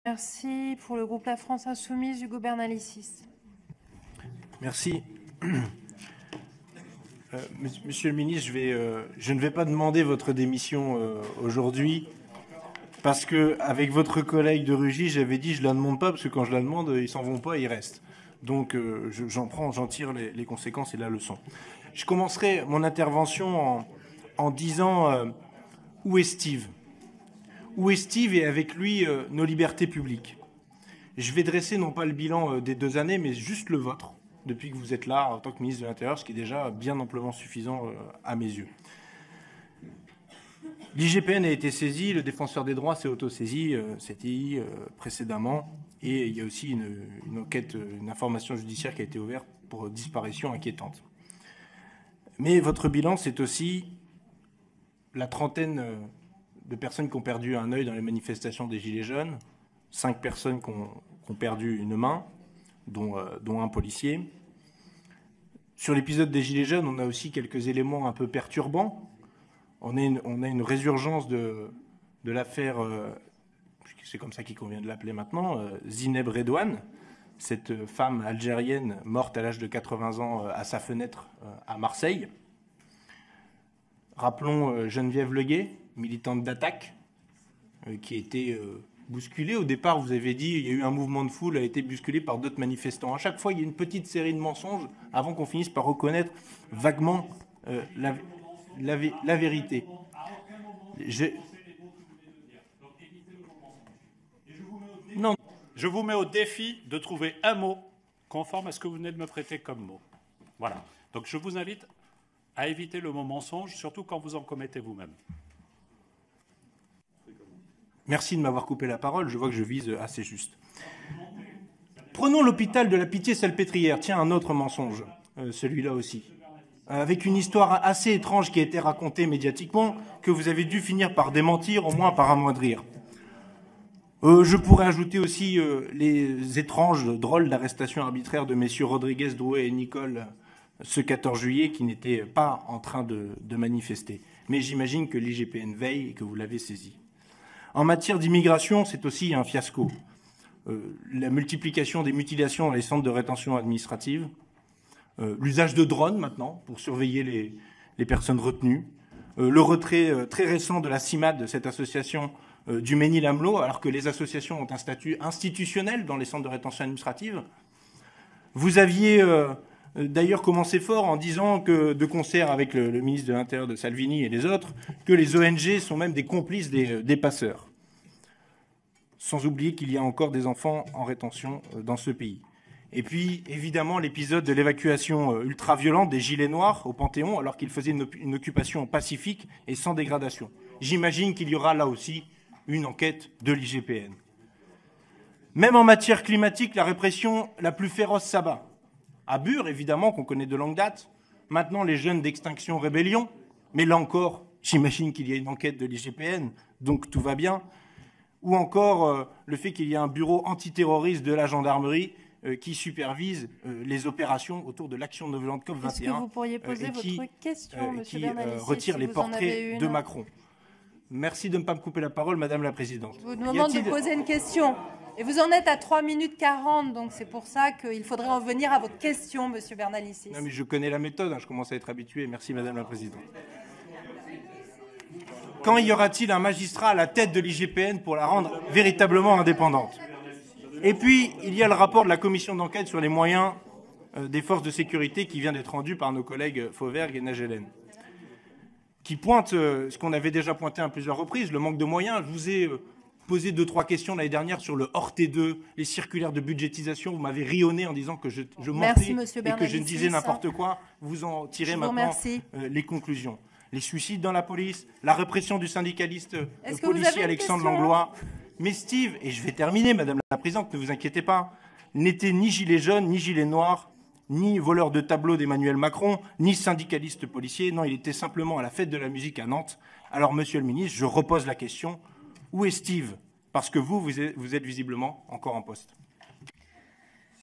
Merci. Pour le groupe La France Insoumise, Hugo Bernalicis. Merci. Monsieur le ministre, je ne vais pas demander votre démission aujourd'hui parce que avec votre collègue de Rugy, j'avais dit je la demande pas parce que quand je la demande, ils s'en vont pas, ils restent. Donc j'en tire les conséquences et la leçon. Je commencerai mon intervention en disant où est Steve ? Où est Steve et avec lui nos libertés publiques ? Je vais dresser non pas le bilan des 2 années, mais juste le vôtre, depuis que vous êtes là en tant que ministre de l'Intérieur, ce qui est déjà bien amplement suffisant à mes yeux. L'IGPN a été saisi, le défenseur des droits s'est autosaisi, CTI précédemment, et il y a aussi une enquête, une information judiciaire qui a été ouverte pour disparition inquiétante. Mais votre bilan, c'est aussi la trentaine de personnes qui ont perdu un œil dans les manifestations des Gilets jaunes, 5 personnes qui ont perdu une main, dont un policier. Sur l'épisode des Gilets jaunes, on a aussi quelques éléments un peu perturbants. On a une résurgence de l'affaire, c'est comme ça qu'il convient de l'appeler maintenant, Zineb Redouane, cette femme algérienne morte à l'âge de 80 ans à sa fenêtre à Marseille. Rappelons Geneviève Leguet, militante d'Attaque, qui a été bousculée. Au départ, vous avez dit, il y a eu un mouvement de foule, a été bousculé par d'autres manifestants. À chaque fois, il y a une petite série de mensonges avant qu'on finisse par reconnaître vaguement la vérité. Non. Je vous mets au défi de trouver un mot conforme à ce que vous venez de me prêter comme mot. Voilà. Donc je vous invite à éviter le mot mensonge, surtout quand vous en commettez vous-même. Merci de m'avoir coupé la parole, je vois que je vise assez juste. Prenons l'hôpital de la Pitié-Salpêtrière. Tiens, un autre mensonge, celui-là aussi. Avec une histoire assez étrange qui a été racontée médiatiquement, que vous avez dû finir par démentir, au moins par amoindrir. Je pourrais ajouter aussi les étranges, drôles d'arrestations arbitraires de messieurs Rodriguez, Drouet et Nicole ce 14 juillet, qui n'étaient pas en train de manifester. Mais j'imagine que l'IGPN veille et que vous l'avez saisi. En matière d'immigration, c'est aussi un fiasco. La multiplication des mutilations dans les centres de rétention administrative, l'usage de drones maintenant pour surveiller les personnes retenues, le retrait très récent de la CIMAD, de cette association du Mesnil-Amelot, alors que les associations ont un statut institutionnel dans les centres de rétention administrative. Vous aviez d'ailleurs commencé fort en disant que, de concert avec le ministre de l'Intérieur de Salvini et les autres, que les ONG sont même des complices des passeurs. Sans oublier qu'il y a encore des enfants en rétention dans ce pays. Et puis, évidemment, l'épisode de l'évacuation ultra-violente des Gilets noirs au Panthéon, alors qu'ils faisaient une occupation pacifique et sans dégradation. J'imagine qu'il y aura là aussi une enquête de l'IGPN. Même en matière climatique, la répression la plus féroce s'abat. À Bure, évidemment, qu'on connaît de longue date. Maintenant, les jeunes d'Extinction Rébellion. Mais là encore, j'imagine qu'il y a une enquête de l'IGPN, donc tout va bien. Ou encore le fait qu'il y a un bureau antiterroriste de la gendarmerie qui supervise les opérations autour de l'action de violente COP21. Est-ce que vous pourriez poser votre question, monsieur Bernalicis, retire si les vous en portraits avez une. de Macron. Merci de ne pas me couper la parole, Madame la Présidente. Je vous demande de poser une question. Et vous en êtes à 3 minutes 40, donc c'est pour ça qu'il faudrait en venir à votre question, monsieur Bernalicis. Non, mais je connais la méthode, je commence à être habitué. Merci, Madame la Présidente. Quand y aura-t-il un magistrat à la tête de l'IGPN pour la rendre véritablement indépendante ? Et puis, il y a le rapport de la commission d'enquête sur les moyens des forces de sécurité qui vient d'être rendu par nos collègues Fauvergue et Nagelen, qui pointe ce qu'on avait déjà pointé à plusieurs reprises, le manque de moyens. Je vous ai posé 2-3 questions l'année dernière sur le hors T2, les circulaires de budgétisation. Vous m'avez rionné en disant que je mentais et que je ne disais n'importe quoi. Vous en tirez maintenant les conclusions. Les suicides dans la police, la répression du syndicaliste policier Alexandre Langlois. Mais Steve, et je vais terminer, Madame la Présidente, ne vous inquiétez pas, n'était ni gilet jaune, ni gilet noir, ni voleur de tableaux d'Emmanuel Macron, ni syndicaliste policier. Non, il était simplement à la fête de la musique à Nantes. Alors, Monsieur le Ministre, je repose la question. Où est Steve ? Parce que vous êtes visiblement encore en poste.